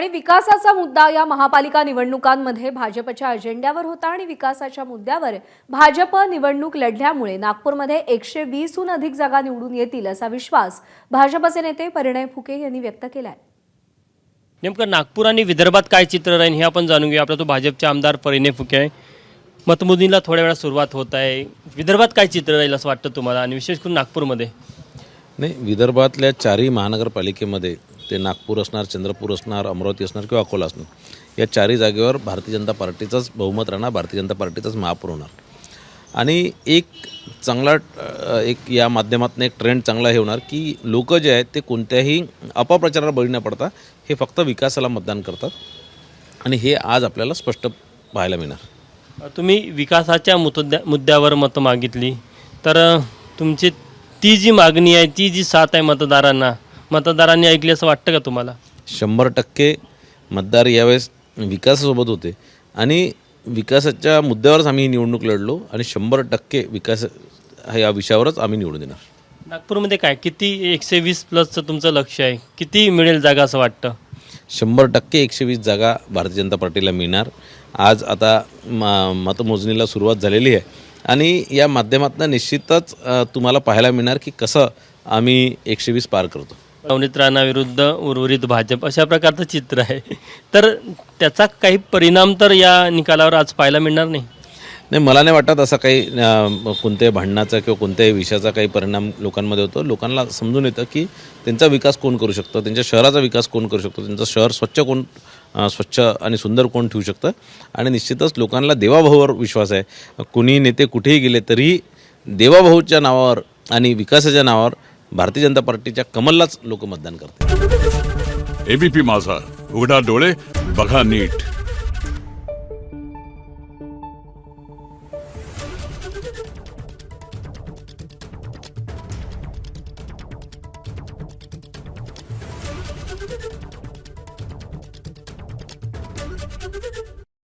आणि विकासाचा मुद्दा या महापालिका निवडणुकांमध्ये भाजपच्या अजेंड्यावर होता आणि विकासाच्या मुद्द्यावर भाजप निवडणूक लढल्यामुळे नागपूरमध्ये 120हून अधिक जागा निवडून येतील असा विश्वास भाजपचे नेते परिणय फुके यांनी व्यक्त केलाय। नेमकं नागपूर आणि विदर्भात काय चित्र राहील हे आपण जाणून घेऊया। आपला तो भाजपचे आमदार परिणय फुके आहे। मतमोजणीला थोड्या वेळा सुरुवात होत आहे। विदर्भात काय चित्र राहील असं वाटतं तुम्हाला आणि विशेष करून नागपूरमध्ये? नाही, विदर्भातल्या चारही महानगरपालिकेमध्ये ते नागपूर असणार, चंद्रपूर असणार, अमरावती असणार किंवा अकोला असणार, या चारही जागेवर भारतीय जनता पार्टीचंच बहुमत राहणार, भारतीय जनता पार्टीचाच महापौर होणार। आणि एक चांगला या माध्यमातून एक ट्रेंड चांगला हे होणार की लोक जे आहेत ते कोणत्याही अपप्रचाराला बळी न पडता हे फक्त विकासाला मतदान करतात आणि हे आज आपल्याला स्पष्ट पाहायला मिळणार। तुम्ही विकासाच्या मुद्द्यावर मतं मागितली तर तुमची ती जी मागणी आहे, ती जी साथ आहे मतदारांनी ऐकली असं वाटतं का तुम्हाला? 100% मतदार यावेळेस विकासासोबत होते आणि विकासाच्या मुद्द्यावरच आम्ही ही निवडणूक लढलो आणि 100% विकास या विषयावरच आम्ही निवडून देणार। नागपूरमध्ये काय किती 120+ तुमचं लक्ष आहे, किती मिळेल जागा असं वाटतं? 100% 120 जागा भारतीय जनता पार्टीला मिळणार। आज आता मतमोजणीला सुरुवात झालेली आहे आणि या माध्यमातून निश्चितच तुम्हाला पाहायला मिळणार की कसं आम्ही 120 पार करतो। नवनीत राणा विरुद्ध उर्वरित भाजप अशा प्रकारचं चित्र आहे, तर त्याचा काही परिणाम तर या निकालावर आज पाहायला मिळणार नाही? नाही, मला नाही वाटत असा काही कोणत्याही भांडणाचा किंवा कोणत्याही विषयाचा काही परिणाम लोकांमध्ये होतो। लोकांना समजून येतं की त्यांचा विकास कोण करू शकतं, त्यांच्या शहराचा विकास कोण करू शकतो, त्यांचं शहर स्वच्छ आणि सुंदर कोण ठेवू शकतं। आणि निश्चितच लोकांना देवाभाऊवर विश्वास आहे। कुणी नेते कुठेही गेले तरी देवाभाऊच्या नावावर आणि विकासाच्या नावावर भारतीय जनता पार्टीच्या कमललाच लोक मतदान करतात। एबीपी माझा, उघडा डोळे बघा नीट।